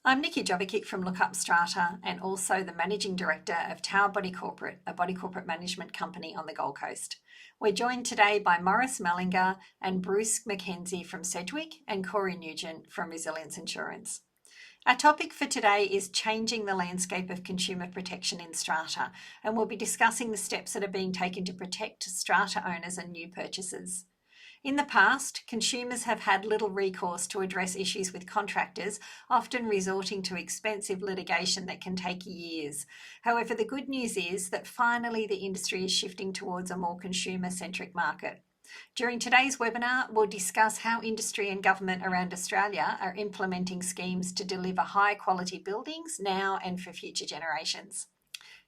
I'm Nikki Jovicic from LookUpStrata and also the Managing Director of Tower Body Corporate, a body corporate management company on the Gold Coast. We're joined today by Morris Mellinger and Bruce McKenzie from Sedgwick and Corey Nugent from Resilience Insurance. Our topic for today is changing the landscape of consumer protection in strata, and we'll be discussing the steps that are being taken to protect strata owners and new purchasers. In the past, consumers have had little recourse to address issues with contractors, often resorting to expensive litigation that can take years. However, the good news is that finally the industry is shifting towards a more consumer-centric market. During today's webinar, we'll discuss how industry and government around Australia are implementing schemes to deliver high-quality buildings now and for future generations.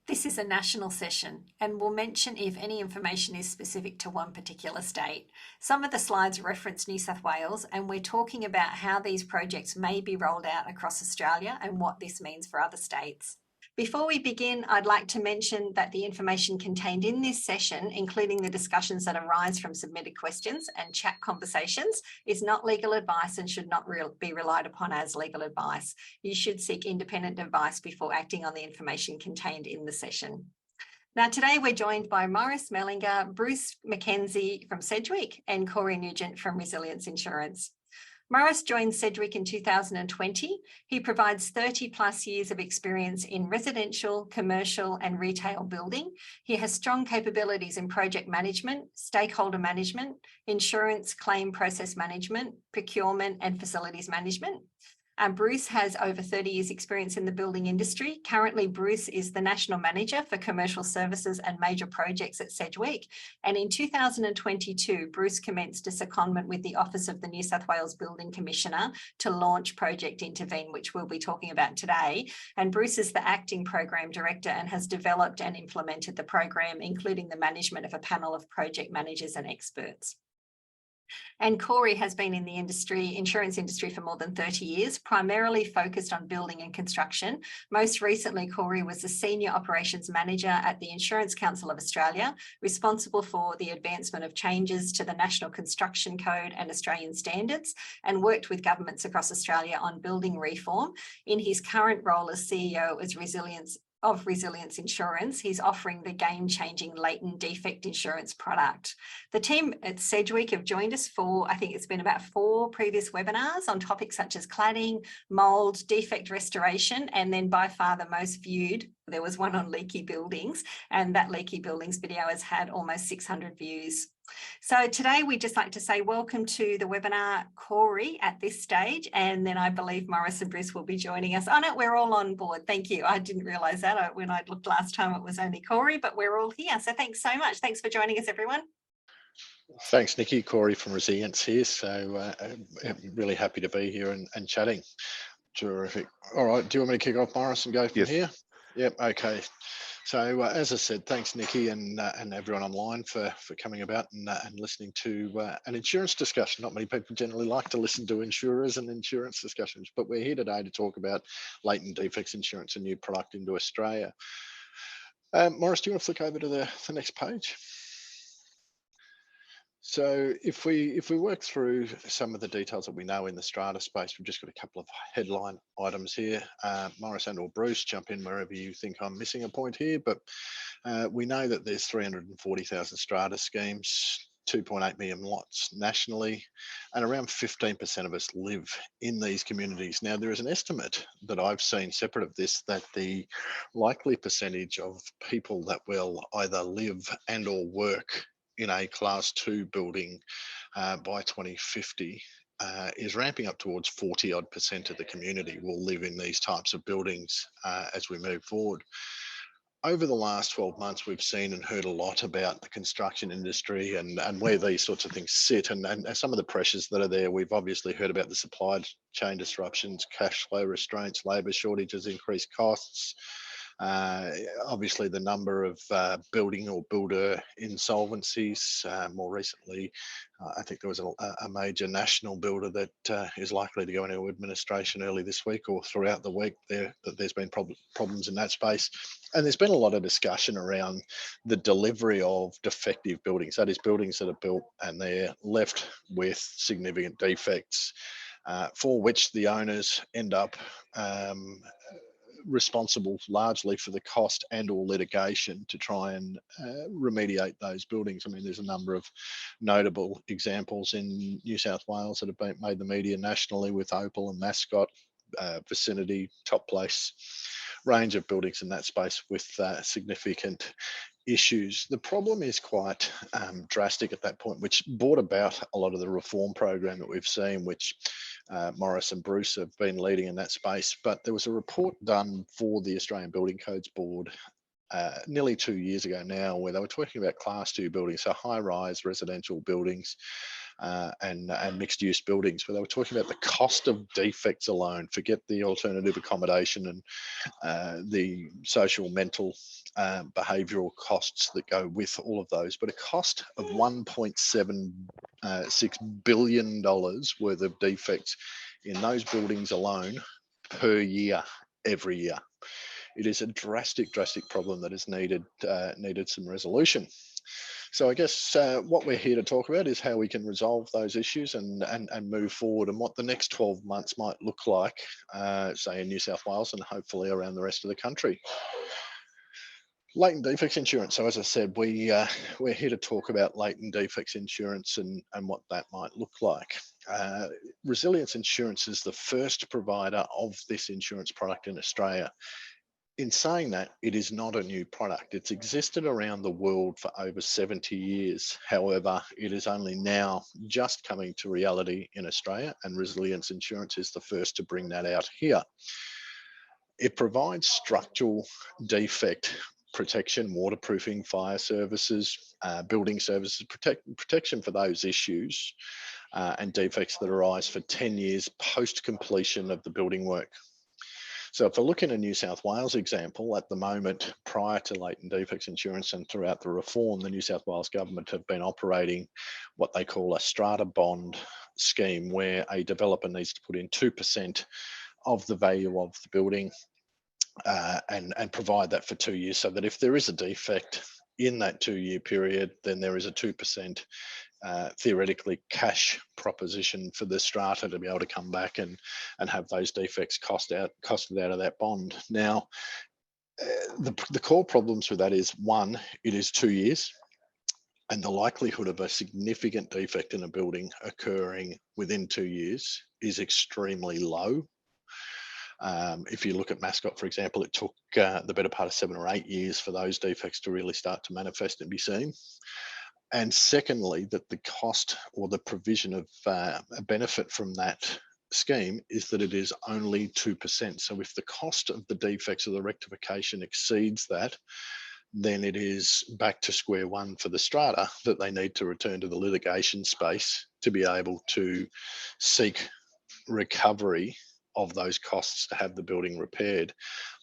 This is a national session and will mention if any information is specific to one particular state. Some of the slides reference New South Wales, and we're talking about how these projects may be rolled out across Australia and what this means for other states. Before we begin, I'd like to mention that the information contained in this session, including the discussions that arise from submitted questions and chat conversations, is not legal advice and should not be relied upon as legal advice. You should seek independent advice before acting on the information contained in the session. Now, today we're joined by Morris Mellinger, Bruce McKenzie from Sedgwick, and Corey Nugent from Resilience Insurance. Morris joined Sedgwick in 2020. He provides 30 plus years of experience in residential, commercial and retail building. He has strong capabilities in project management, stakeholder management, insurance claim process management, procurement and facilities management. Bruce has over 30 years experience in the building industry. Currently, Bruce is the National Manager for Commercial Services and Major Projects at Sedgwick. And in 2022, Bruce commenced a secondment with the Office of the New South Wales Building Commissioner to launch Project Intervene, which we'll be talking about today. And Bruce is the Acting Program Director and has developed and implemented the program, including the management of a panel of project managers and experts. And Corey has been in the insurance industry for more than 30 years, primarily focused on building and construction. Most recently, Corey was the Senior Operations Manager at the Insurance Council of Australia, responsible for the advancement of changes to the National Construction Code and Australian standards, and worked with governments across Australia on building reform. In his current role as CEO of Resilience Insurance, he's offering the game-changing Latent defect insurance product. The team at Sedgwick have joined us for, I think it's been about 4 previous webinars on topics such as cladding, mould, defect restoration, and then by far the most viewed, there was one on leaky buildings, and that leaky buildings video has had almost 600 views. So today we'd just like to say welcome to the webinar, Corey, at this stage, and then I believe Morris and Bruce will be joining us. Oh no, we're all on board. Thank you. I didn't realise that when I looked last time it was only Corey, but we're all here. So thanks so much. Thanks for joining us, everyone. Thanks, Nikki. Corey from Resilience here. So I'm really happy to be here and chatting. Terrific. All right. Do you want me to kick off, Morris, and go from here? Yep. Okay. So as I said, thanks, Nikki, and everyone online for coming about and listening to an insurance discussion. Not many people generally like to listen to insurers and insurance discussions, but we're here today to talk about latent defects insurance, a new product into Australia. Morris, do you want to flick over to the next page? So if we work through some of the details that we know in the strata space, we've just got a couple of headline items here. Morris and or Bruce, jump in wherever you think I'm missing a point here, but we know that there's 340,000 strata schemes, 2.8 million lots nationally, and around 15% of us live in these communities. Now, there is an estimate that I've seen separate of this that the likely percentage of people that will either live and or work in a class 2 building by 2050 is ramping up towards 40% of the community will live in these types of buildings as we move forward. Over the last 12 months, we've seen and heard a lot about the construction industry and where these sorts of things sit and some of the pressures that are there. We've obviously heard about the supply chain disruptions, cash flow restraints, labour shortages, increased costs. Obviously the number of building or builder insolvencies. More recently, I think there was a major national builder that is likely to go into administration early this week or throughout the week. There's been problems in that space. And there's been a lot of discussion around the delivery of defective buildings. That is, buildings that are built and they're left with significant defects. for which the owners end up responsible largely for the cost and or litigation to try and remediate those buildings. I mean, there's a number of notable examples in New South Wales that have made the media nationally with Opal and Mascot, Vicinity, Top Place, range of buildings in that space with significant issues. The problem is quite drastic at that point, which brought about a lot of the reform program that we've seen, which Morris and Bruce have been leading in that space. But there was a report done for the Australian Building Codes Board nearly 2 years ago now, where they were talking about Class 2 buildings, so high-rise residential buildings and mixed-use buildings, where they were talking about the cost of defects alone. Forget the alternative accommodation and the social, mental, behavioural costs that go with all of those, but a cost of $1.76 billion worth of defects in those buildings alone per year, every year. It is a drastic problem that has needed some resolution. So I guess what we're here to talk about is how we can resolve those issues and move forward, and what the next 12 months might look like, say in New South Wales and hopefully around the rest of the country. Latent defects insurance. So as I said, we're here to talk about latent defects insurance and what that might look like. Resilience Insurance is the first provider of this insurance product in Australia. In saying that, it is not a new product. It's existed around the world for over 70 years. However, it is only now just coming to reality in Australia, and Resilience Insurance is the first to bring that out here. It provides structural defect protection, waterproofing, fire services, building services, protection for those issues and defects that arise for 10 years post completion of the building work. So if I look in a New South Wales example, at the moment, prior to latent defects insurance and throughout the reform, the New South Wales government have been operating what they call a strata bond scheme, where a developer needs to put in 2% of the value of the building and provide that for 2 years, so that if there is a defect in that 2-year period, then there is a 2% theoretically cash proposition for the strata to be able to come back and have those defects costed out of that bond. Now, the core problems with that is, one, it is 2 years, and the likelihood of a significant defect in a building occurring within 2 years is extremely low. If you look at Mascot, for example, it took the better part of 7 or 8 years for those defects to really start to manifest and be seen. And secondly, that the cost or the provision of a benefit from that scheme is that it is only 2%. So if the cost of the defects or the rectification exceeds that, then it is back to square one for the strata, that they need to return to the litigation space to be able to seek recovery of those costs to have the building repaired.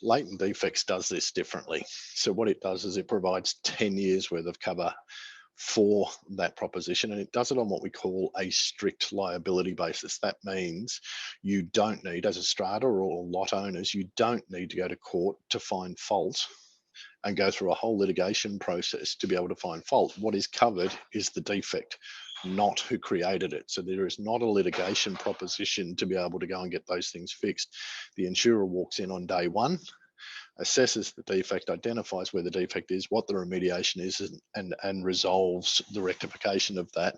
Latent defects does this differently. So what it does is it provides 10 years worth of cover for that proposition, and it does it on what we call a strict liability basis. That means you don't need, as a strata or lot owners, you don't need to go to court to find fault and go through a whole litigation process to be able to find fault. What is covered is the defect, not who created it. So there is not a litigation proposition to be able to go and get those things fixed. The insurer walks in on day one, assesses the defect, identifies where the defect is, what the remediation is, and resolves the rectification of that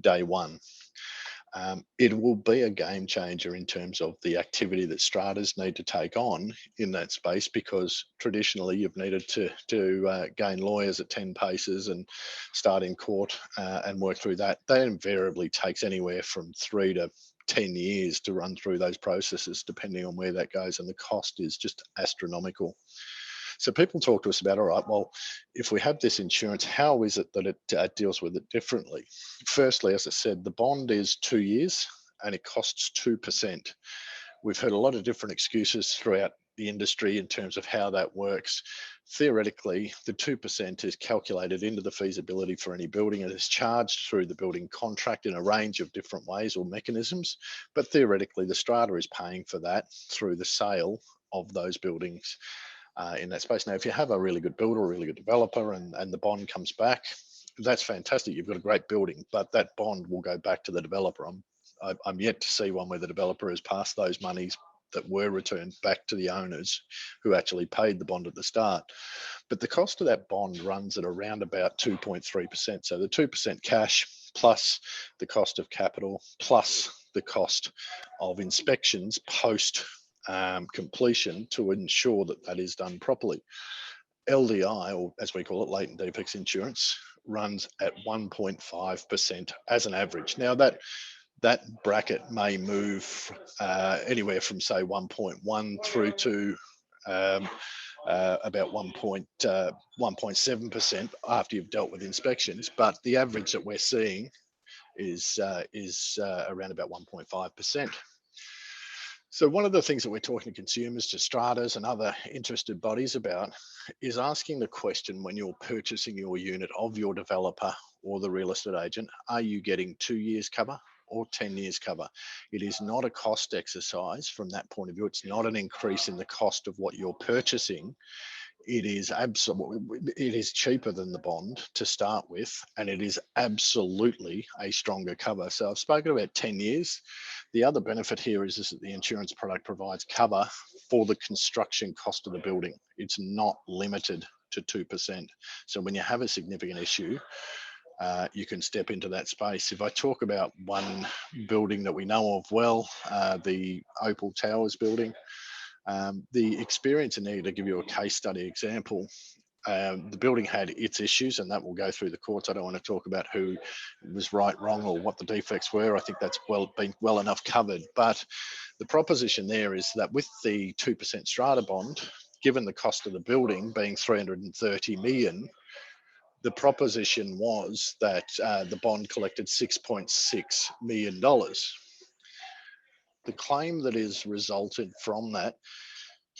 day one. It will be a game changer in terms of the activity that stratas need to take on in that space, because traditionally you've needed to gain lawyers at 10 paces and start in court and work through that. That invariably takes anywhere from 3 to 10 years to run through those processes, depending on where that goes, and the cost is just astronomical. So people talk to us about, all right, well, if we have this insurance, how is it that it deals with it differently? Firstly, as I said, the bond is 2 years and it costs 2%. We've heard a lot of different excuses throughout the industry in terms of how that works. Theoretically, the 2% is calculated into the feasibility for any building and is charged through the building contract in a range of different ways or mechanisms. But theoretically, the strata is paying for that through the sale of those buildings in that space. Now, if you have a really good builder, a really good developer, and the bond comes back, that's fantastic. You've got a great building, but that bond will go back to the developer. I'm yet to see one where the developer has passed those monies that were returned back to the owners who actually paid the bond at the start. But the cost of that bond runs at around about 2.3%. So the 2% cash plus the cost of capital plus the cost of inspections post completion to ensure that that is done properly. LDI, or as we call it, latent defects insurance, runs at 1.5% as an average. Now that bracket may move anywhere from say 1.1 through to about 1.7% after you've dealt with inspections, but the average that we're seeing is around about 1.5%. So one of the things that we're talking to consumers, to stratas and other interested bodies about is asking the question when you're purchasing your unit of your developer or the real estate agent, are you getting 2 years cover or 10 years cover? It is not a cost exercise from that point of view. It's not an increase in the cost of what you're purchasing. It is cheaper than the bond to start with, and it is absolutely a stronger cover. So I've spoken about 10 years. The other benefit here is that the insurance product provides cover for the construction cost of the building. It's not limited to 2%. So when you have a significant issue, you can step into that space. If I talk about one building that we know of well, the Opal Towers building, the experience in there, to give you a case study example, the building had its issues, and that will go through the courts. I don't want to talk about who was right, wrong, or what the defects were. I think that's been well enough covered. But the proposition there is that with the 2% strata bond, given the cost of the building being 330 million, the proposition was that the bond collected $6.6 million. The claim that is resulted from that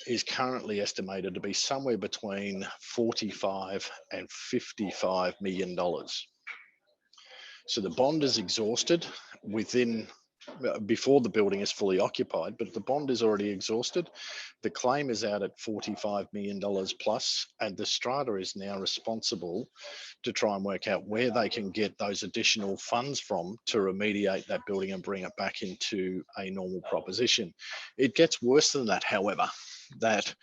is currently estimated to be somewhere between $45 and $55 million. So the bond is exhausted before the building is fully occupied, but the bond is already exhausted. The claim is out at $45 million plus, and the strata is now responsible to try and work out where they can get those additional funds from to remediate that building and bring it back into a normal proposition. It gets worse than that, however, that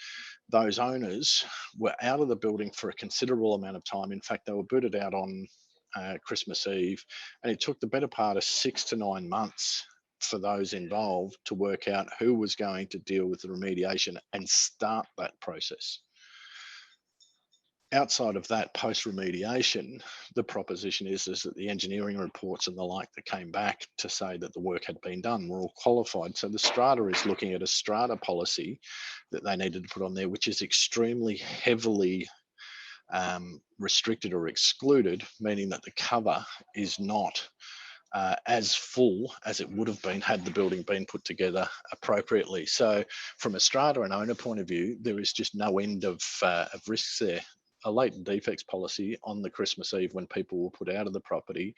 those owners were out of the building for a considerable amount of time. In fact, they were booted out on Christmas Eve, and it took the better part of 6 to 9 months for those involved to work out who was going to deal with the remediation and start that process. Outside of that, post-remediation, the proposition is that the engineering reports and the like that came back to say that the work had been done were all qualified. So the strata is looking at a strata policy that they needed to put on there, which is extremely heavily restricted or excluded, meaning that the cover is not as full as it would have been had the building been put together appropriately. So from a strata and owner point of view, there is just no end of risks there. A latent defects policy on the Christmas Eve when people were put out of the property,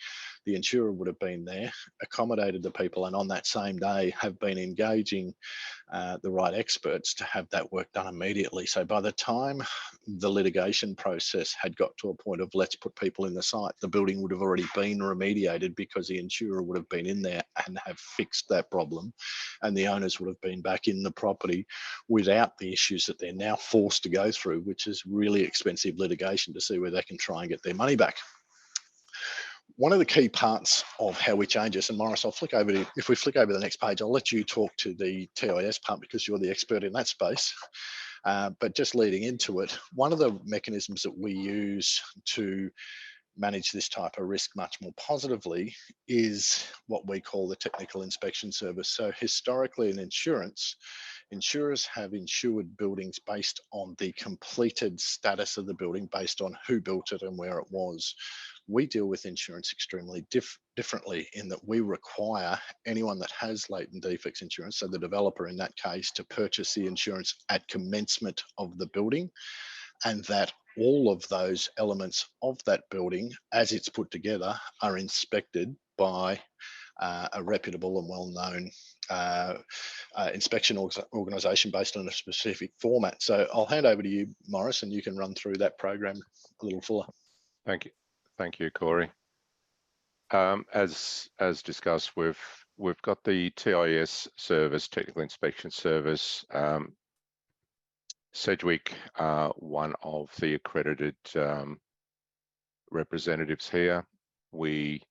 the insurer would have been there, accommodated the people, and on that same day have been engaging the right experts to have that work done immediately. So by the time the litigation process had got to a point of let's put people in the site, the building would have already been remediated because the insurer would have been in there and have fixed that problem, and the owners would have been back in the property without the issues that they're now forced to go through, which is really expensive litigation to see where they can try and get their money back. One of the key parts of how we change this, and Morris, if we flick over the next page, I'll let you talk to the TIS part because you're the expert in that space. But just leading into it, one of the mechanisms that we use to manage this type of risk much more positively is what we call the technical inspection service. So historically in insurance, insurers have insured buildings based on the completed status of the building, based on who built it and where it was. We deal with insurance extremely differently in that we require anyone that has latent defects insurance, so the developer in that case, to purchase the insurance at commencement of the building, and that all of those elements of that building, as it's put together, are inspected by a reputable and well-known inspection organisation based on a specific format. So I'll hand over to you, Morris, and you can run through that program a little fuller. Thank you, Corey. As discussed, we've we've got the TIS service, technical inspection service. Sedgwick are one of the accredited representatives here. We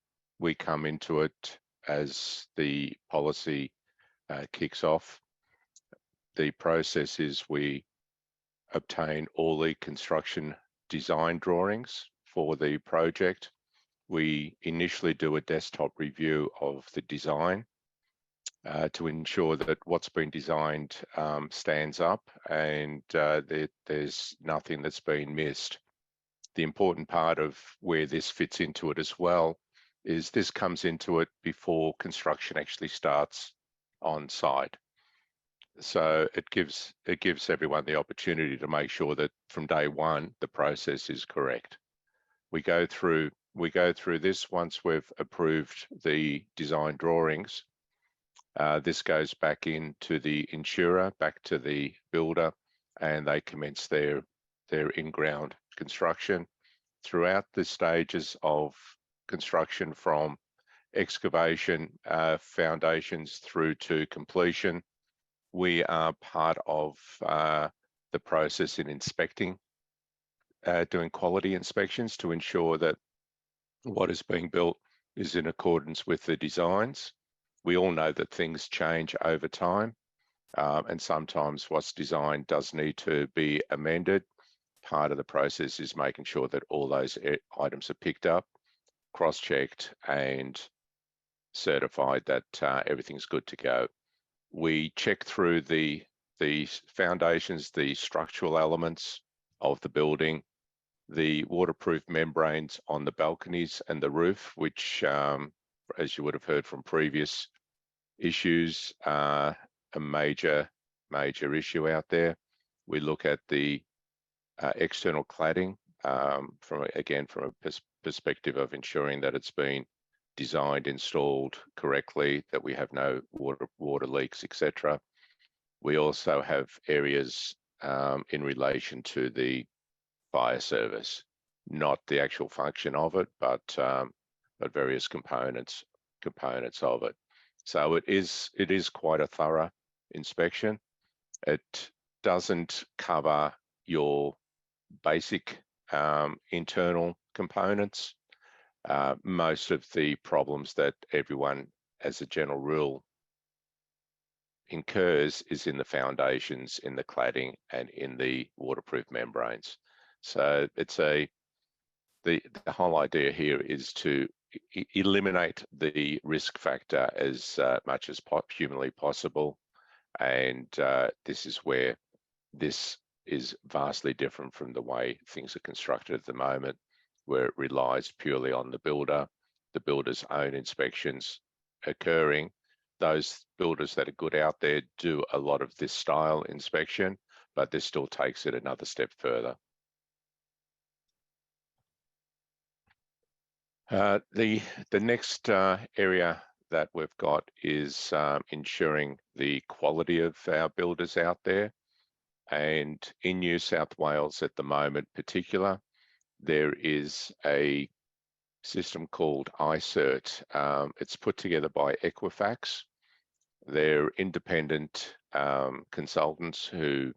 come into it as the policy kicks off. The process is we obtain all the construction design drawings for the project. We initially do a desktop review of the design to ensure that what's been designed stands up and there's nothing that's been missed. The important part of where this fits into it as well is this comes into it before construction actually starts on site. So it gives everyone the opportunity to make sure that from day one the process is correct. We go through this once we've approved the design drawings. This goes back into the insurer, back to the builder, and they commence their in-ground construction. Throughout the stages of construction, from excavation, foundations through to completion, we are part of the process in inspecting, doing quality inspections to ensure that what is being built is in accordance with the designs. We all know that things change over time, and sometimes what's designed does need to be amended. Part of the process is making sure that all those items are picked up, cross-checked, and certified that everything's good to go. We check through the foundations, the structural elements of the building, the waterproof membranes on the balconies and the roof, which, as you would have heard from previous issues, are a major issue out there. We look at the external cladding from a perspective of ensuring that it's been designed, installed correctly, that we have no water leaks, etc. We also have areas in relation to the fire service, not the actual function of it, but various components of it. So it is quite a thorough inspection. It doesn't cover your basic internal components. Most of the problems that everyone, as a general rule, incurs is in the foundations, in the cladding, and in the waterproof membranes. So it's the whole idea here is to eliminate the risk factor as much as humanly possible, and this is where this is vastly different from the way things are constructed at the moment, where it relies purely on the builder's own inspections occurring. Those builders that are good out there do a lot of this style inspection, but this still takes it another step further. The next area that we've got is ensuring the quality of our builders out there. And in New South Wales at the moment particular, there is a system called iCert. It's put together by Equifax. They're independent consultants who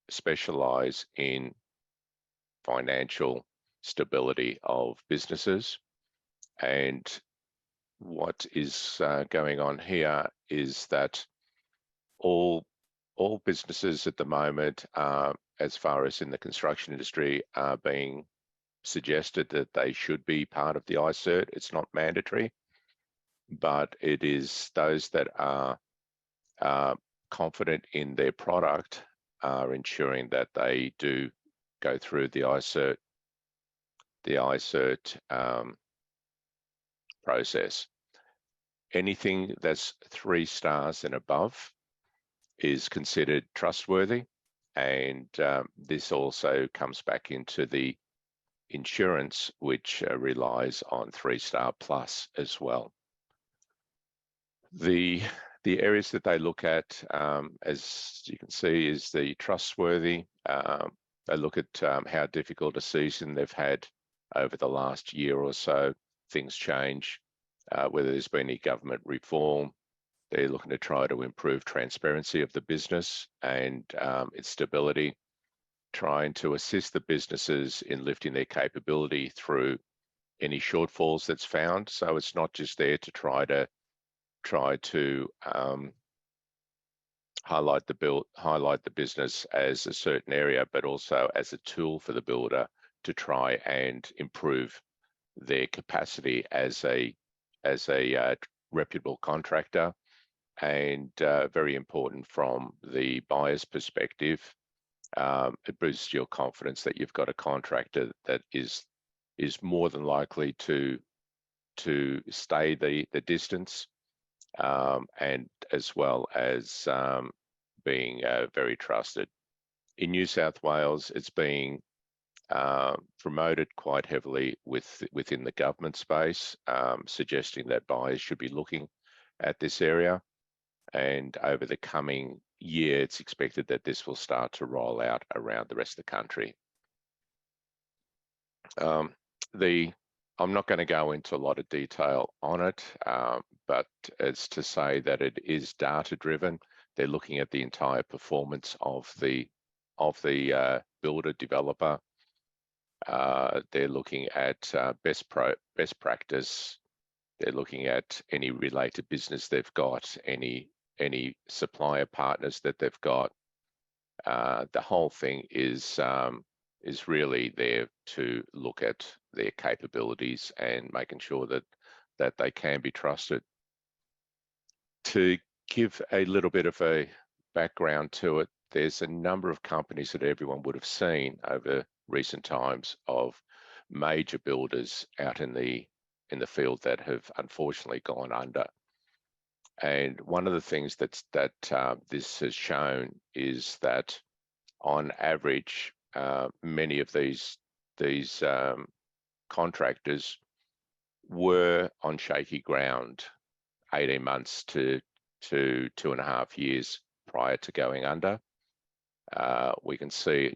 specialize in financial stability of businesses. And what is going on here is that all businesses at the moment, as far as in the construction industry, are being suggested that they should be part of the iCert. It's not mandatory, but it is those that are confident in their product are ensuring that they do go through the iCert process. Anything that's 3 stars and above is considered trustworthy, and this also comes back into the insurance, which relies on 3-star plus as well. The areas that they look at, as you can see, is the trustworthy. They look at how difficult a season they've had over the last year or so. Things change, whether there's been any government reform, They're looking to try to improve transparency of the business and its stability, trying to assist the businesses in lifting their capability through any shortfalls that's found. So it's not just there to try to highlight the business as a certain area, but also as a tool for the builder to try and improve their capacity as a reputable contractor. And very important from the buyer's perspective, it boosts your confidence that you've got a contractor that is more than likely to stay the distance, and as well as being very trusted. In New South Wales, it's being promoted quite heavily within the government space, suggesting that buyers should be looking at this area. And over the coming year, it's expected that this will start to roll out around the rest of the country. I'm not going to go into a lot of detail on it, but it's to say that it is data-driven. They're looking at the entire performance of the builder developer. They're looking at best practice. They're looking at any related business they've got, any supplier partners that they've got. The whole thing is really there to look at their capabilities and making sure that they can be trusted. To give a little bit of a background to it, there's a number of companies that everyone would have seen over recent times of major builders out in the field that have unfortunately gone under. And one of the things that this has shown is that on average, many of these contractors were on shaky ground 18 months to 2.5 years prior to going under. We can see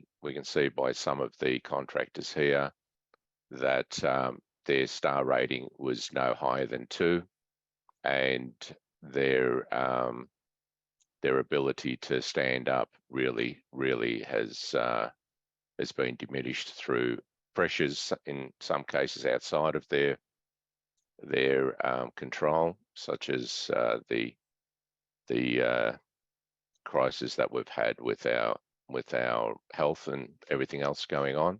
by some of the contractors here that their star rating was no higher than 2, and their ability to stand up really has been diminished through pressures in some cases outside of their control, such as the crisis that we've had with our health and everything else going on.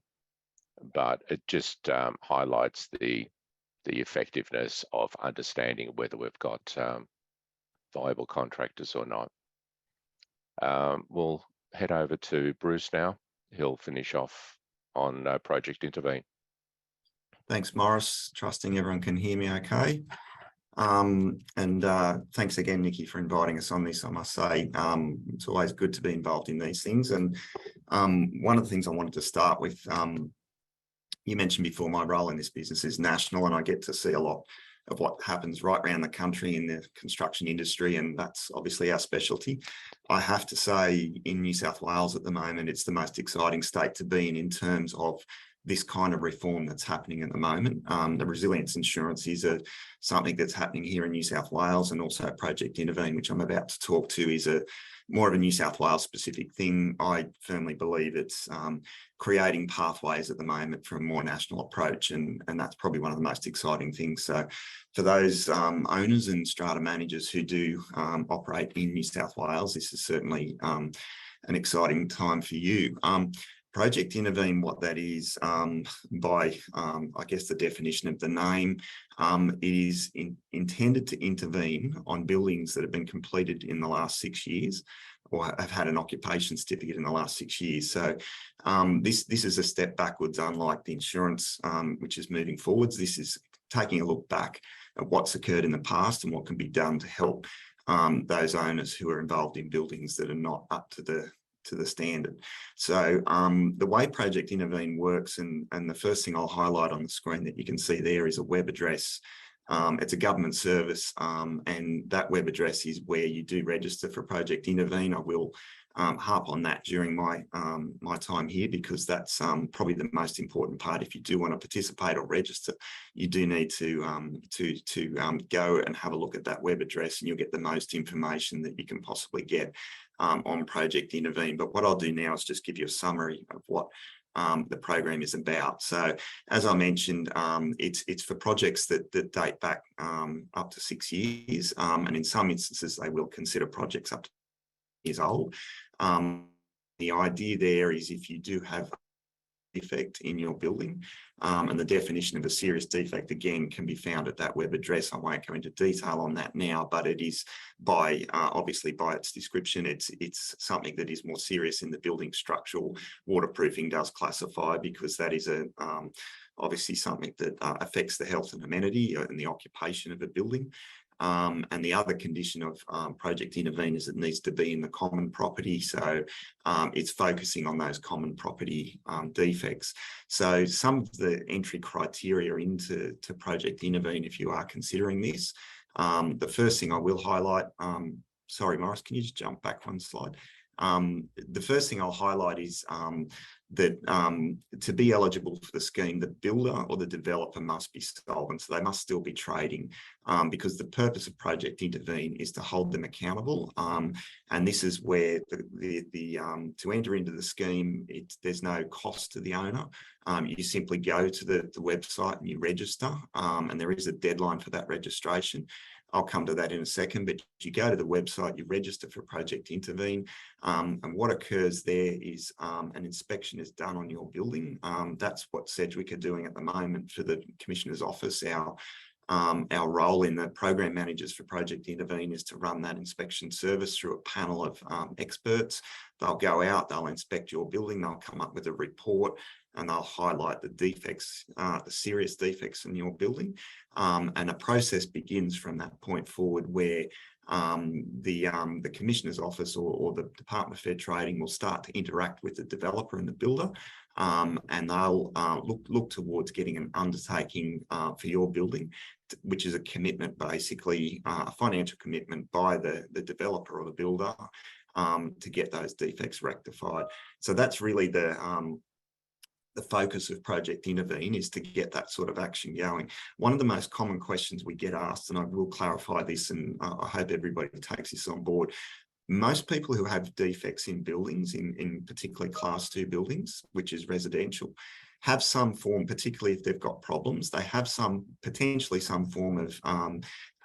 But it just highlights the effectiveness of understanding whether we've got viable contractors or not. We'll head over to Bruce now. He'll finish off on Project Intervene. Thanks, Morris. Trusting everyone can hear me okay. Thanks again, Nikki, for inviting us on this. I must say, it's always good to be involved in these things. And one of the things I wanted to start with, you mentioned before, my role in this business is national, and I get to see a lot of what happens right around the country in the construction industry, and that's obviously our specialty. I have to say, in New South Wales at the moment, it's the most exciting state to be in terms of this kind of reform that's happening at the moment. The resilience insurance is something that's happening here in New South Wales, and also Project Intervene, which I'm about to talk to, is more of a New South Wales specific thing. I firmly believe it's creating pathways at the moment for a more national approach, and that's probably one of the most exciting things. So for those owners and strata managers who do operate in New South Wales, this is certainly an exciting time for you. Project Intervene, what that is, by I guess the definition of the name, it is intended to intervene on buildings that have been completed in the last 6 years or have had an occupation certificate in the last 6 years. So this is a step backwards, unlike the insurance, which is moving forwards. This is taking a look back at what's occurred in the past and what can be done to help those owners who are involved in buildings that are not up to the standard. So the way Project Intervene works, and the first thing I'll highlight on the screen that you can see there is a web address. It's a government service, and that web address is where you do register for Project Intervene. I will harp on that during my my time here, because that's probably the most important part. If you do want to participate or register, you do need to go and have a look at that web address, and you'll get the most information that you can possibly get on Project Intervene. But what I'll do now is just give you a summary of what the program is about. So as I mentioned, it's for projects that date back up to 6 years, and in some instances they will consider projects up to years old. The idea there is, if you do have a defect in your building, and the definition of a serious defect again can be found at that web address. I won't go into detail on that now, but it is by obviously by its description, it's something that is more serious in the building. Structural waterproofing does classify, because that is a obviously something that affects the health and amenity and the occupation of a building. And the other condition of Project Intervene is it needs to be in the common property. So it's focusing on those common property defects. So some of the entry criteria into Project Intervene, if you are considering this, the first thing I will highlight, sorry, Morris, can you just jump back one slide? The first thing I'll highlight is that to be eligible for the scheme, the builder or the developer must be solvent, so they must still be trading, because the purpose of Project Intervene is to hold them accountable. And this is where to enter into the scheme, there's no cost to the owner. You simply go to the website and you register, and there is a deadline for that registration. I'll come to that in a second, but you go to the website, you register for Project Intervene, and what occurs there is an inspection is done on your building. That's what Sedgwick are doing at the moment for the Commissioner's Office. Our role in the program managers for Project Intervene is to run that inspection service through a panel of experts. They'll go out, they'll inspect your building, they'll come up with a report, and they'll highlight the defects, the serious defects in your building. And a process begins from that point forward, where the Commissioner's Office or the Department of Fair Trading will start to interact with the developer and the builder, and they'll look towards getting an undertaking for your building, which is a commitment, basically a financial commitment by the developer or the builder to get those defects rectified. So that's really the focus of Project Intervene, is to get that sort of action going. One of the most common questions we get asked, and I will clarify this, and I hope everybody takes this on board. Most people who have defects in buildings, in particularly Class 2 buildings, which is residential, have some form, particularly if they've got problems, they have potentially some form of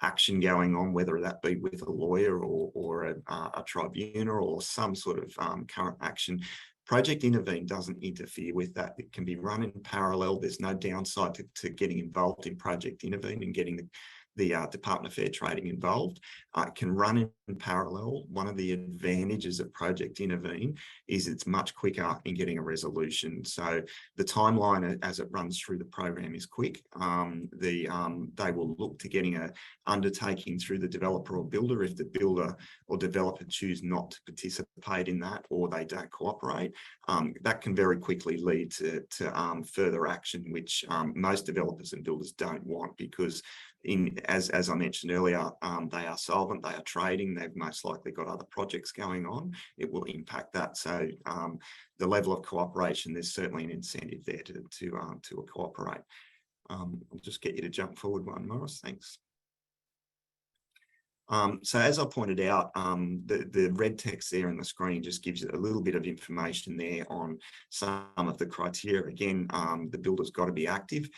action going on, whether that be with a lawyer or a tribunal or some sort of current action. Project Intervene doesn't interfere with that. It can be run in parallel. There's no downside to getting involved in Project Intervene and getting the Department of Fair Trading involved. It can run in parallel. One of the advantages of Project Intervene is it's much quicker in getting a resolution. So the timeline as it runs through the program is quick. They will look to getting an undertaking through the developer or builder. If the builder or developer choose not to participate in that, or they don't cooperate, that can very quickly lead to further action, which most developers and builders don't want, because as I mentioned earlier, they are solvent, they are trading, they've most likely got other projects going on. It will impact that. So the level of cooperation, there's certainly an incentive there to cooperate. I'll just get you to jump forward one, Morris, thanks. So as I pointed out, the red text there on the screen just gives you a little bit of information there on some of the criteria. Again, the builder's got to be active.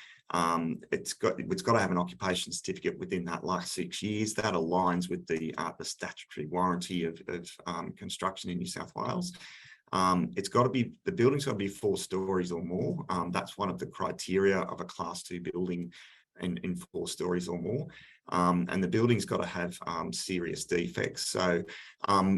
It's got to have an occupation certificate within that last 6 years. That aligns with the statutory warranty of construction in New South Wales. The building's got to be 4 stories or more. That's one of the criteria of a Class 2 building in 4 stories or more. And the building's got to have serious defects. So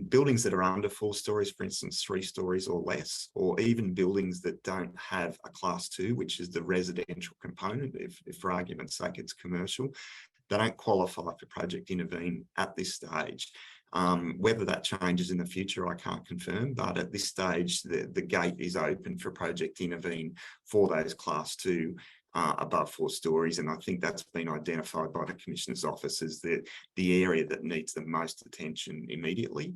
buildings that are under 4 stories, for instance, 3 stories or less, or even buildings that don't have a Class 2, which is the residential component, if for argument's sake it's commercial, they don't qualify for Project Intervene at this stage. Whether that changes in the future, I can't confirm, but at this stage, the gate is open for Project Intervene for those Class 2 above 4 stories, and I think that's been identified by the Commissioner's Office as the area that needs the most attention immediately.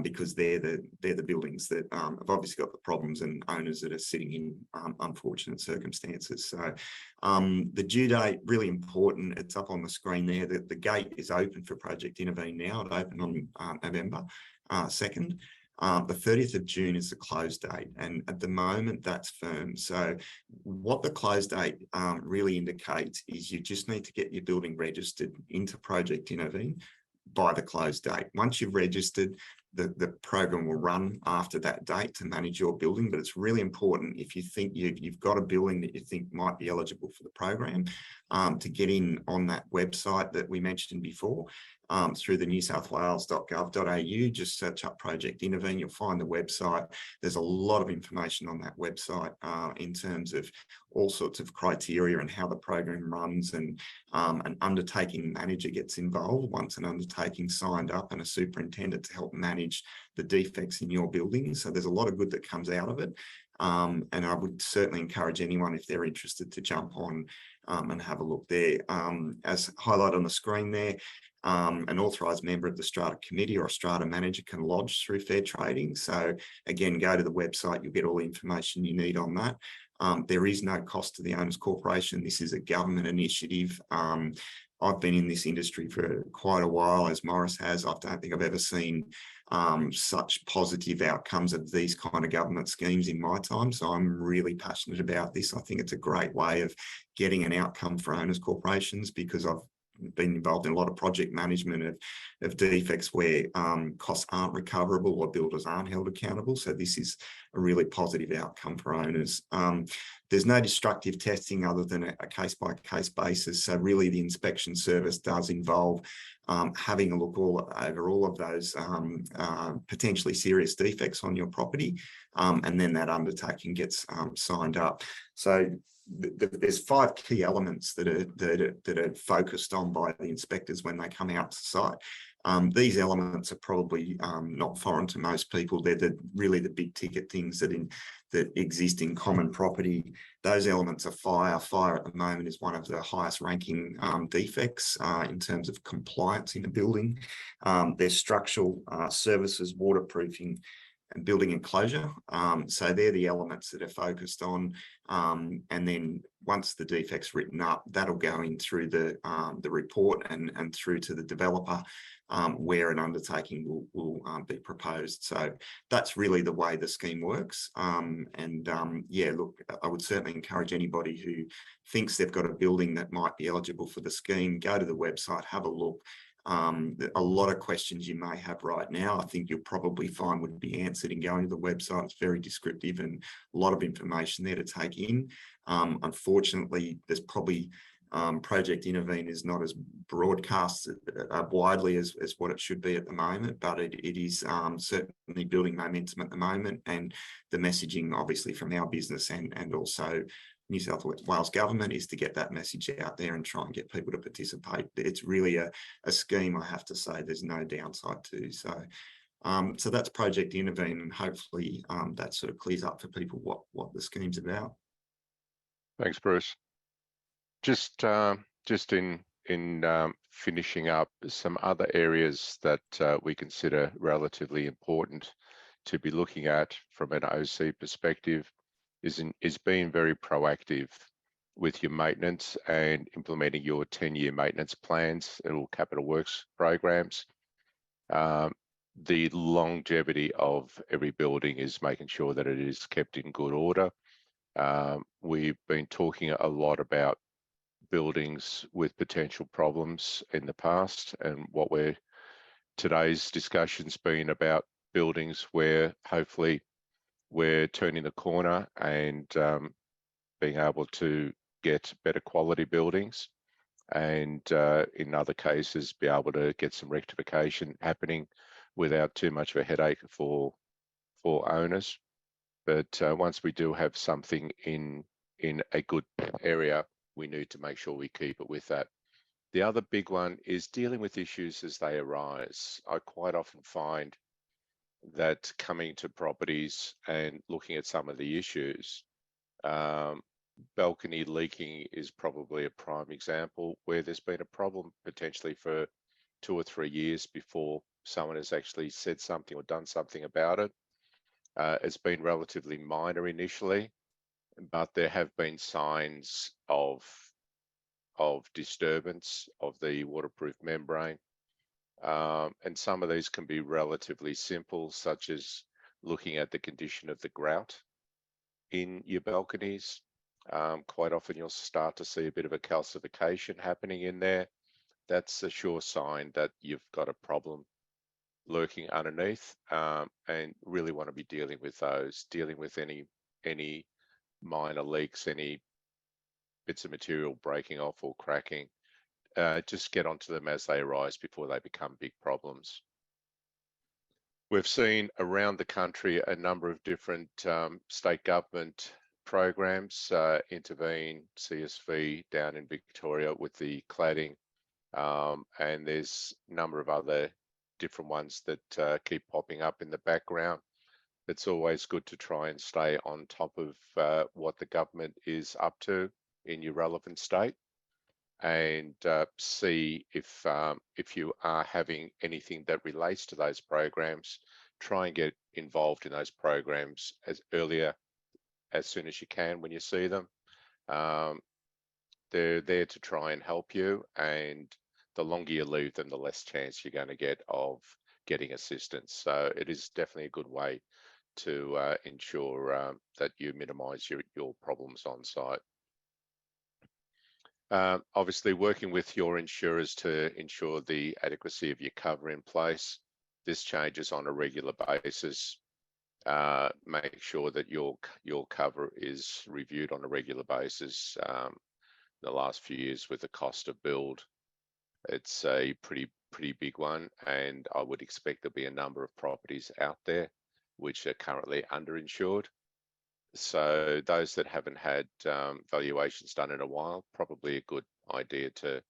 because they're the buildings that have obviously got the problems and owners that are sitting in unfortunate circumstances. So the due date, really important. It's up on the screen there. The gate is open for Project Intervene now. It opened on November 2nd. The 30th of June is the close date, and at the moment that's firm. So what the close date really indicates is you just need to get your building registered into Project Intervene by the close date. Once you've registered, the program will run after that date to manage your building. But it's really important, if you think you've got a building that you think might be eligible for the program, to get in on that website that we mentioned before, through the newsouthwales.gov.au. Just search up Project Intervene, you'll find the website. There's a lot of information on that website in terms of all sorts of criteria and how the program runs, and an undertaking manager gets involved once an undertaking signed up, and a superintendent to help manage the defects in your building. So there's a lot of good that comes out of it. And I would certainly encourage anyone, if they're interested, to jump on and have a look there. As highlighted on the screen there, an authorised member of the strata committee or a strata manager can lodge through fair trading. So again, go to the website, you'll get all the information you need on that. There is no cost to the owners corporation. This is a government initiative. I've been in this industry for quite a while, as Morris has. I don't think I've ever seen such positive outcomes of these kind of government schemes in my time. So I'm really passionate about this. I think it's a great way of getting an outcome for owners corporations, because I've been involved in a lot of project management of defects where costs aren't recoverable or builders aren't held accountable. So this is a really positive outcome for owners. There's no destructive testing other than a case-by-case basis. So really the inspection service does involve having a look over all of those potentially serious defects on your property, and then that undertaking gets signed up. So there's 5 key elements that are focused on by the inspectors when they come out to site. These elements are probably not foreign to most people. They're really the big ticket things that exist in common property. Those elements are fire. Fire at the moment is one of the highest ranking defects in terms of compliance in a building. There's structural services, waterproofing, and building enclosure. So they're the elements that are focused on. And then once the defect's written up, that'll go in through the report and through to the developer, where an undertaking will be proposed. So that's really the way the scheme works. Yeah, look, I would certainly encourage anybody who thinks they've got a building that might be eligible for the scheme, go to the website, have a look. A lot of questions you may have right now, I think you'll probably find would be answered in going to the website. It's very descriptive and a lot of information there to take in. Unfortunately, there's probably Project Intervene is not as broadcast widely as what it should be at the moment, but it is certainly building momentum at the moment, and the messaging obviously from our business and also New South Wales government is to get that message out there and try and get people to participate. It's really a scheme, I have to say, there's no downside to. So so that's Project Intervene, and hopefully that sort of clears up for people what the scheme's about. Thanks, Bruce. Just in finishing up, some other areas that we consider relatively important to be looking at from an OC perspective is being very proactive with your maintenance and implementing your 10-year maintenance plans and all capital works programs. The longevity of every building is making sure that it is kept in good order. We've been talking a lot about buildings with potential problems in the past, and today's discussion's been about buildings where hopefully we're turning the corner and being able to get better quality buildings, and in other cases be able to get some rectification happening without too much of a headache for owners. But once we do have something in a good area, we need to make sure we keep it with that. The other big one is dealing with issues as they arise. I quite often find that coming to properties and looking at some of the issues, balcony leaking is probably a prime example where there's been a problem potentially for 2 or 3 years before someone has actually said something or done something about it. It's been relatively minor initially, but there have been signs of disturbance of the waterproof membrane. And some of these can be relatively simple, such as looking at the condition of the grout in your balconies. Quite often you'll start to see a bit of a calcification happening in there. That's a sure sign that you've got a problem lurking underneath, and really want to be dealing with those, dealing with any minor leaks, any bits of material breaking off or cracking. Just get onto them as they arise before they become big problems. We've seen around the country a number of different state government programs, Intervene, CSV down in Victoria with the cladding, and there's a number of other different ones that keep popping up in the background. It's always good to try and stay on top of what the government is up to in your relevant state, and see if you are having anything that relates to those programs. Try and get involved in those programs as soon as you can when you see them. They're there to try and help you, and the longer you leave them, the less chance you're going to get of getting assistance. So it is definitely a good way to ensure that you minimize your problems on site. Obviously, working with your insurers to ensure the adequacy of your cover in place. This changes on a regular basis. Make sure that your cover is reviewed on a regular basis. The last few years with the cost of build, it's a pretty big one, and I would expect there'll be a number of properties out there which are currently underinsured. So those that haven't had valuations done in a while, probably a good idea to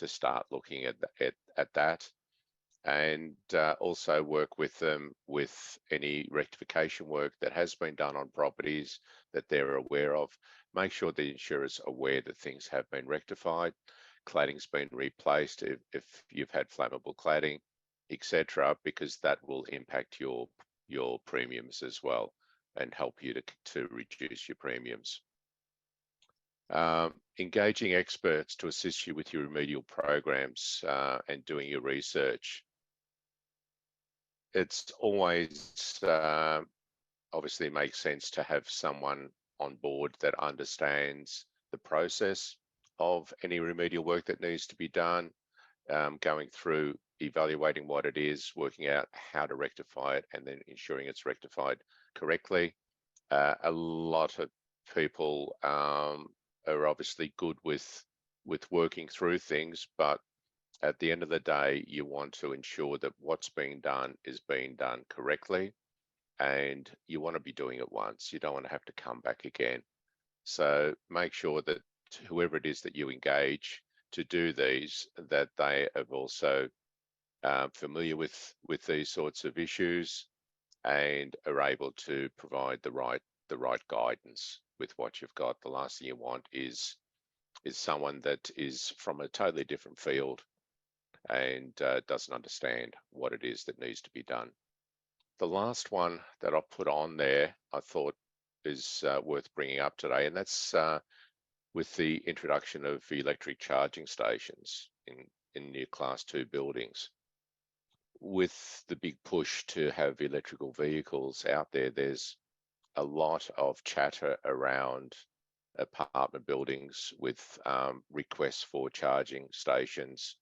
start looking at that, and also work with them with any rectification work that has been done on properties that they're aware of. Make sure the insurer's aware that things have been rectified, cladding's been replaced if you've had flammable cladding, etc., because that will impact your premiums as well and help you to reduce your premiums. Engaging experts to assist you with your remedial programs and doing your research. It's always obviously makes sense to have someone on board that understands the process of any remedial work that needs to be done, going through evaluating what it is, working out how to rectify it, and then ensuring it's rectified correctly. A lot of people are obviously good with working through things, but at the end of the day, you want to ensure that what's being done is being done correctly, and you want to be doing it once. You don't want to have to come back again. So make sure that whoever it is that you engage to do these, that they are also familiar with these sorts of issues and are able to provide the right guidance with what you've got. The last thing you want is someone that is from a totally different field and doesn't understand what it is that needs to be done. The last one that I'll put on there, I thought is worth bringing up today, and that's with the introduction of electric charging stations in your Class 2 buildings. With the big push to have electrical vehicles out there, there's a lot of chatter around apartment buildings with requests for charging stations.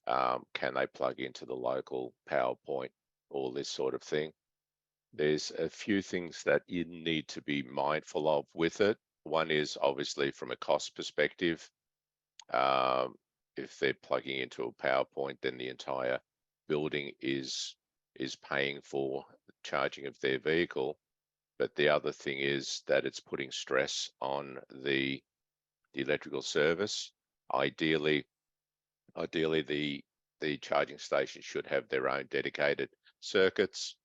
Can they plug into the local power point? All this sort of thing. There's a few things that you need to be mindful of with it. One is obviously from a cost perspective. If they're plugging into a power point, then the entire building is paying for charging of their vehicle. But the other thing is that it's putting stress on the electrical service. Ideally, the charging station should have their own dedicated circuits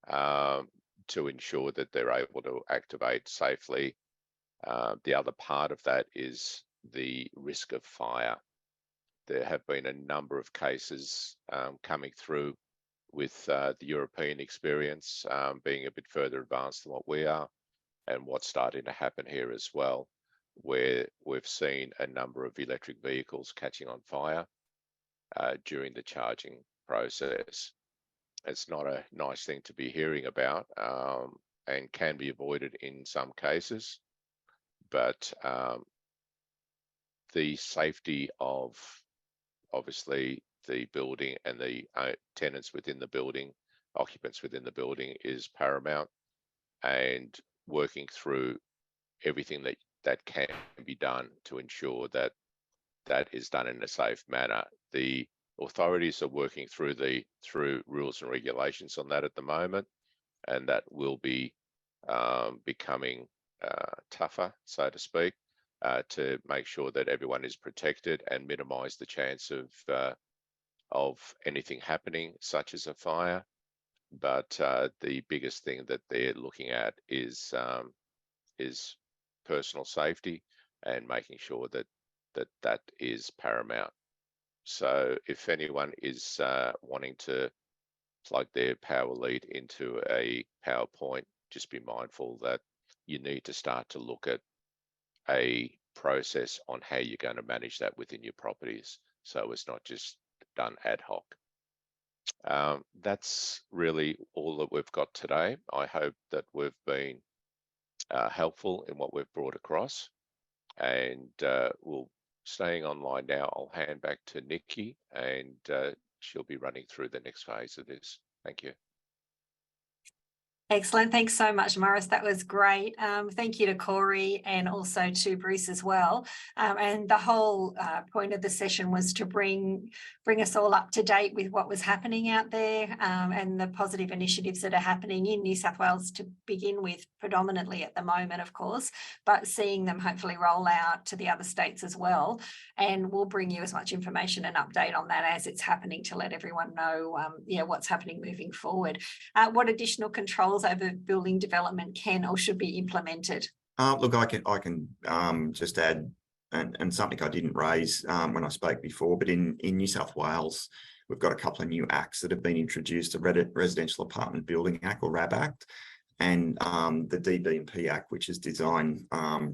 to ensure that they're able to activate safely. The other part of that is the risk of fire. There have been a number of cases coming through the European experience being a bit further advanced than what we are, and what's starting to happen here as well, where we've seen a number of electric vehicles catching on fire during the charging process. It's not a nice thing to be hearing about, and can be avoided in some cases, but the safety of obviously the building and the tenants within the building, occupants within the building, is paramount, and working through everything that can be done to ensure that that is done in a safe manner. The authorities are working through rules and regulations on that at the moment, and that will be becoming tougher, so to speak, to make sure that everyone is protected and minimise the chance of anything happening, such as a fire. But the biggest thing that they're looking at is personal safety, and making sure that is paramount. So if anyone is wanting to plug their power lead into a PowerPoint, just be mindful that you need to start to look at a process on how you're going to manage that within your properties, so it's not just done ad hoc. That's really all that we've got today. I hope that we've been helpful in what we've brought across, and we'll staying online now. I'll hand back to Nikki, and she'll be running through the next phase of this. Thank you. Excellent. Thanks so much, Morris. That was great. Thank you to Corey and also to Bruce as well. And the whole point of the session was to bring us all up to date with what was happening out there, and the positive initiatives that are happening in New South Wales to begin with, predominantly at the moment, of course, but seeing them hopefully roll out to the other states as well. And we'll bring you as much information and update on that as it's happening, to let everyone know what's happening moving forward. What additional controls over building development can or should be implemented? Look, I can just add, and something I didn't raise when I spoke before, but in New South Wales, we've got a couple of new acts that have been introduced: the Residential Apartment Building Act, or RAB Act, and the DB&P Act, which is Design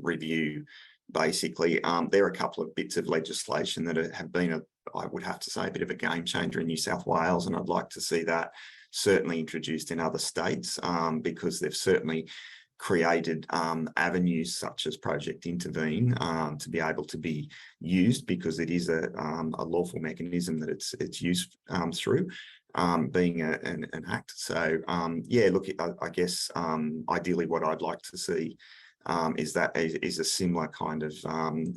Review. Basically, there are a couple of bits of legislation that have been, I would have to say, a bit of a game changer in New South Wales, and I'd like to see that certainly introduced in other states, because they've certainly created avenues such as Project Intervene to be able to be used, because it is a lawful mechanism that it's used through, being an act. So yeah, look, I guess ideally what I'd like to see is a similar kind of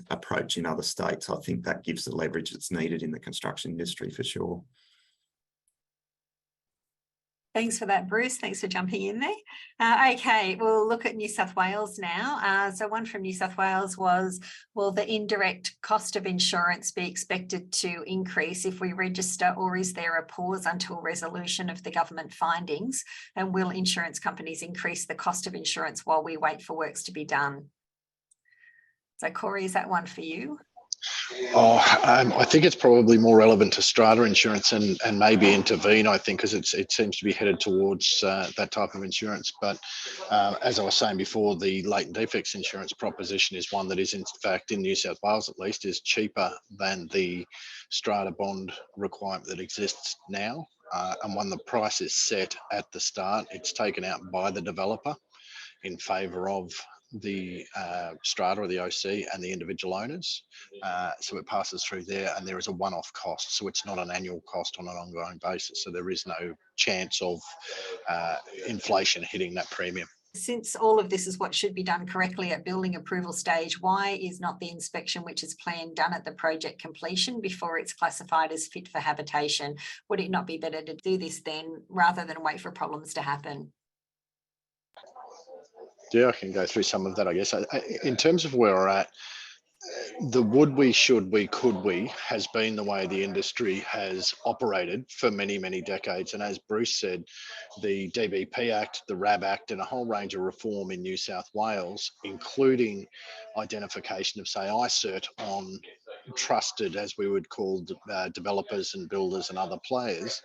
approach in other states. I think that gives the leverage that's needed in the construction industry for sure. Thanks for that, Bruce. Thanks for jumping in there. Okay, we'll look at New South Wales now. So one from New South Wales was, will the indirect cost of insurance be expected to increase if we register, or is there a pause until resolution of the government findings? And will insurance companies increase the cost of insurance while we wait for works to be done? So Corey, is that one for you? I think it's probably more relevant to strata insurance and maybe Intervene, I think, because it seems to be headed towards that type of insurance. But as I was saying before, the latent defects insurance proposition is one that is, in fact, in New South Wales at least, is cheaper than the strata bond requirement that exists now. And when the price is set at the start, it's taken out by the developer in favour of the strata or the OC and the individual owners. So it passes through there, and there is a one-off cost. So it's not an annual cost on an ongoing basis. So there is no chance of inflation hitting that premium. Since all of this is what should be done correctly at building approval stage, why is not the inspection which is planned done at the project completion before it's classified as fit for habitation? Would it not be better to do this then, rather than wait for problems to happen? Yeah, I can go through some of that, I guess. In terms of where we're at, the would we, should we, could we has been the way the industry has operated for many, many decades. And as Bruce said, the DBP Act, the RAB Act, and a whole range of reform in New South Wales, including identification of, say, ICERT on trusted, as we would call, developers and builders and other players,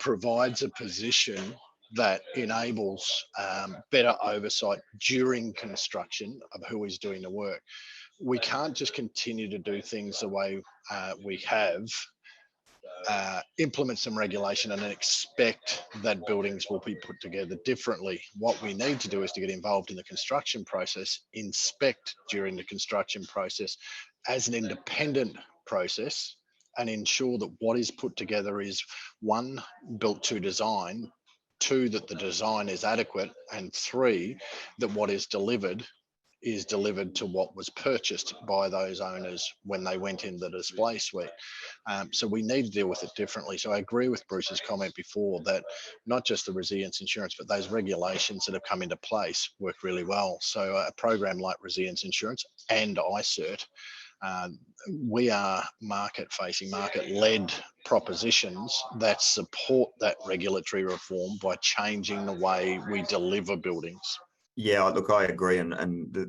provides a position that enables better oversight during construction of who is doing the work. We can't just continue to do things the way we have, implement some regulation and then expect that buildings will be put together differently. What we need to do is to get involved in the construction process, inspect during the construction process as an independent process, and ensure that what is put together is, one, built to design, two, that the design is adequate, and three, that what is delivered to what was purchased by those owners when they went in the display suite. So we need to deal with it differently. So I agree with Bruce's comment before that not just the resilience insurance, but those regulations that have come into place work really well. So a program like resilience insurance and iCert, we are market-facing, market-led propositions that support that regulatory reform by changing the way we deliver buildings. Yeah, look, I agree. And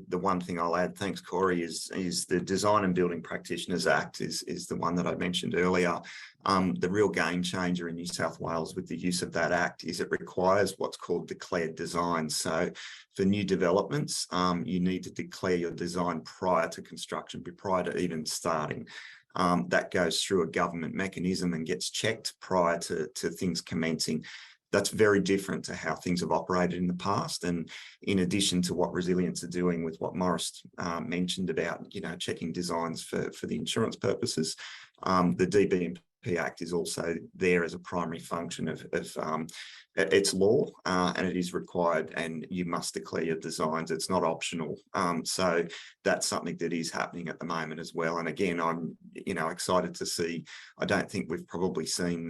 the one thing I'll add, thanks, Corey, is the Design and Building Practitioners Act is the one that I mentioned earlier. The real game changer in New South Wales with the use of that act is it requires what's called declared design. So for new developments, you need to declare your design prior to construction, prior to even starting. That goes through a government mechanism and gets checked prior to things commencing. That's very different to how things have operated in the past. And in addition to what Resilience are doing with what Morris mentioned about, checking designs for the insurance purposes, the DBMP Act is also there as a primary function of its law, and it is required, and you must declare your designs. It's not optional. So that's something that is happening at the moment as well. And again, I'm, excited to see. I don't think we've probably seen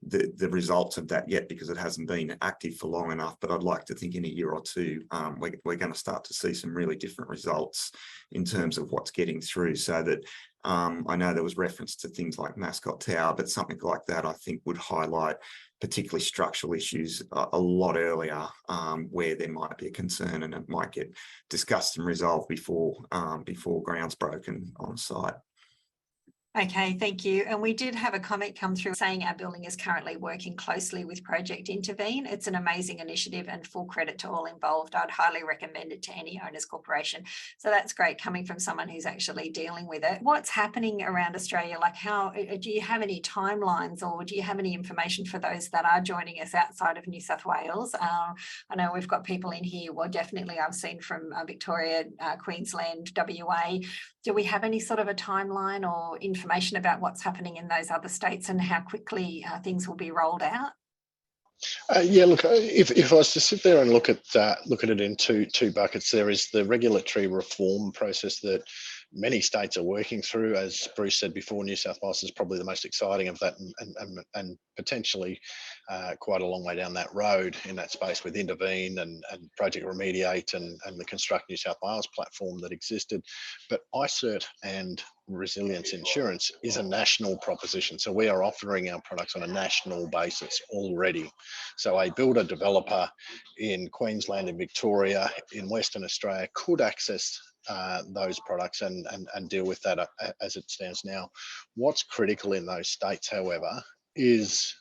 the results of that yet because it hasn't been active for long enough, but I'd like to think in a year or two we're going to start to see some really different results in terms of what's getting through, so that I know there was reference to things like Mascot Tower, but something like that I think would highlight particularly structural issues a lot earlier, where there might be a concern, and it might get discussed and resolved before ground's broken on site. Okay, thank you. And we did have a comment come through saying our building is currently working closely with Project Intervene. It's an amazing initiative and full credit to all involved. I'd highly recommend it to any owners corporation. So that's great coming from someone who's actually dealing with it. What's happening around Australia? Like, how do you have any timelines, or do you have any information for those that are joining us outside of New South Wales? I know we've got people in here, well, definitely I've seen from Victoria, Queensland, WA. Do we have any sort of a timeline or information about what's happening in those other states and how quickly things will be rolled out? Yeah, look, if I was to sit there and look at it in two buckets, there is the regulatory reform process that many states are working through. As Bruce said before, New South Wales is probably the most exciting of that, and potentially quite a long way down that road in that space with Intervene and Project Remediate and the Construct New South Wales platform that existed. But iCert and Resilience Insurance is a national proposition. So we are offering our products on a national basis already. So a builder developer in Queensland, in Victoria, in Western Australia could access those products and deal with that as it stands now. What's critical in those states, however, is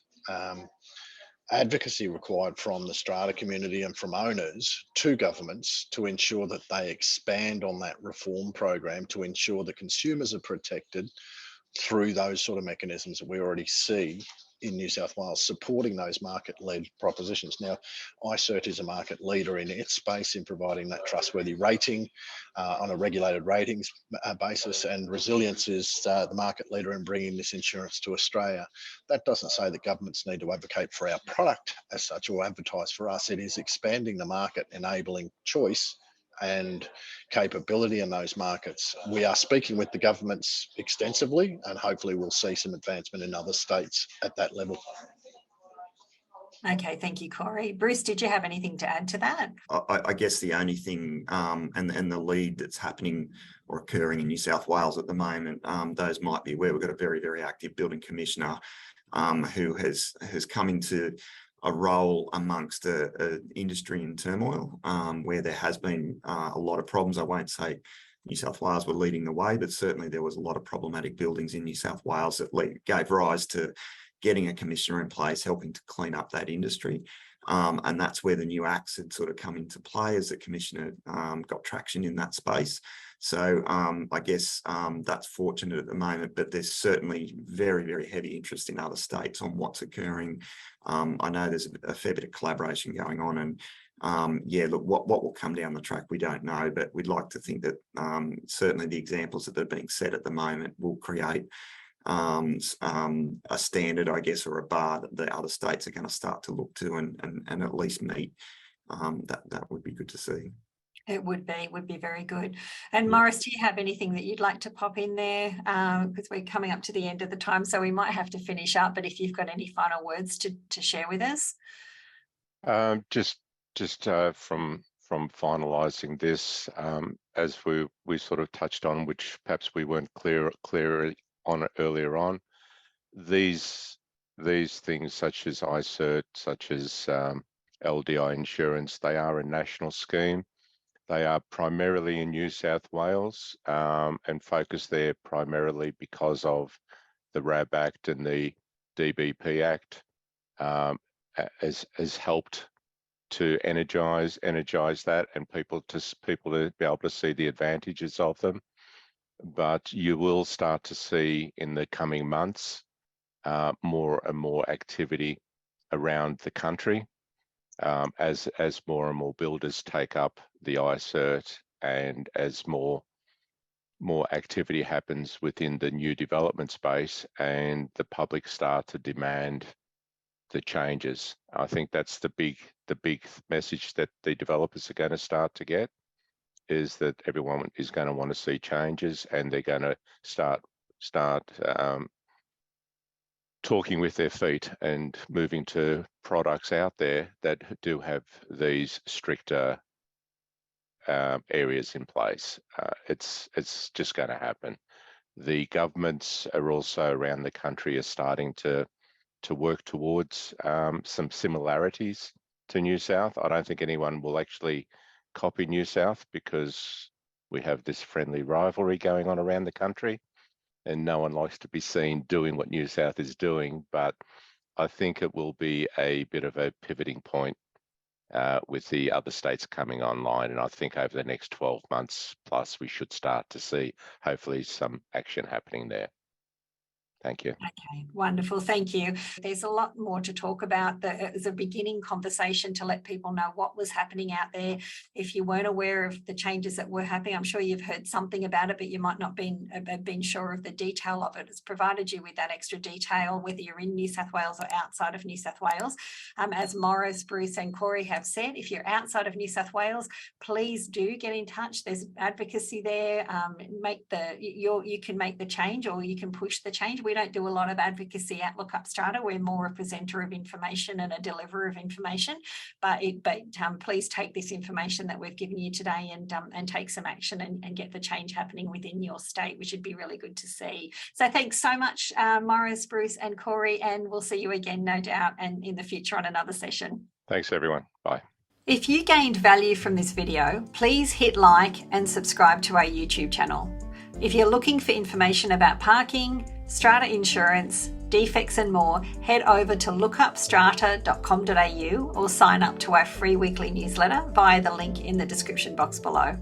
advocacy required from the strata community and from owners to governments to ensure that they expand on that reform program, to ensure that consumers are protected through those sort of mechanisms that we already see in New South Wales, supporting those market-led propositions. Now, iCert is a market leader in its space in providing that trustworthy rating on a regulated ratings basis, and Resilience is the market leader in bringing this insurance to Australia. That doesn't say that governments need to advocate for our product as such or advertise for us. It is expanding the market, enabling choice and capability in those markets. We are speaking with the governments extensively, and hopefully we'll see some advancement in other states at that level. Okay, thank you, Corey. Bruce, did you have anything to add to that? I guess the only thing and the lead that's happening or occurring in New South Wales at the moment, those might be where we've got a very, very active building commissioner who has come into a role amongst a industry in turmoil, where there has been a lot of problems. I won't say New South Wales were leading the way, but certainly there was a lot of problematic buildings in New South Wales that gave rise to getting a commissioner in place, helping to clean up that industry. And that's where the new acts had sort of come into play as the commissioner got traction in that space. So I guess that's fortunate at the moment, but there's certainly very, very heavy interest in other states on what's occurring. I know there's a fair bit of collaboration going on, and yeah, look, what will come down the track, we don't know, but we'd like to think that certainly the examples that are being set at the moment will create a standard, I guess, or a bar that the other states are going to start to look to and at least meet. That would be good to see. It would be very good. And Morris, do you have anything that you'd like to pop in there? Because we're coming up to the end of the time, so we might have to finish up. But if you've got any final words to share with us, just from finalising this, as we sort of touched on, which perhaps we weren't clear on it earlier on, these things such as ICERT, such as LDI insurance, they are a national scheme. They are primarily in New South Wales and focus there primarily because of the RAB Act and the DBP Act has helped to energize that and people to be able to see the advantages of them. But you will start to see in the coming months more and more activity around the country as more and more builders take up the ICERT, and as more activity happens within the new development space and the public start to demand the changes. I think that's the big message that the developers are going to start to get, is that everyone is going to want to see changes, and they're going to start talking with their feet and moving to products out there that do have these stricter areas in place. It's just going to happen. The governments are also around the country are starting to work towards some similarities to New South. I don't think anyone will actually copy New South because we have this friendly rivalry going on around the country, and no one likes to be seen doing what New South is doing. But I think it will be a bit of a pivoting point with the other states coming online. And I think over the next 12 months plus, we should start to see hopefully some action happening there. Thank you. Okay, wonderful. Thank you. There's a lot more to talk about. It was a beginning conversation to let people know what was happening out there. If you weren't aware of the changes that were happening, I'm sure you've heard something about it, but you might not have been sure of the detail of it. It's provided you with that extra detail, whether you're in New South Wales or outside of New South Wales. As Morris, Bruce and Corey have said, if you're outside of New South Wales, please do get in touch. There's advocacy there. You can make the change, or you can push the change. We don't do a lot of advocacy at LookUpStrata. We're more a presenter of information and a deliverer of information. But please take this information that we've given you today and take some action and get the change happening within your state, which would be really good to see. So thanks so much, Morris, Bruce and Corey, and we'll see you again, no doubt, and in the future on another session. Thanks, everyone. Bye. If you gained value from this video, please hit like and subscribe to our YouTube channel. If you're looking for information about parking, strata insurance, defects and more, head over to lookupstrata.com.au or sign up to our free weekly newsletter via the link in the description box below.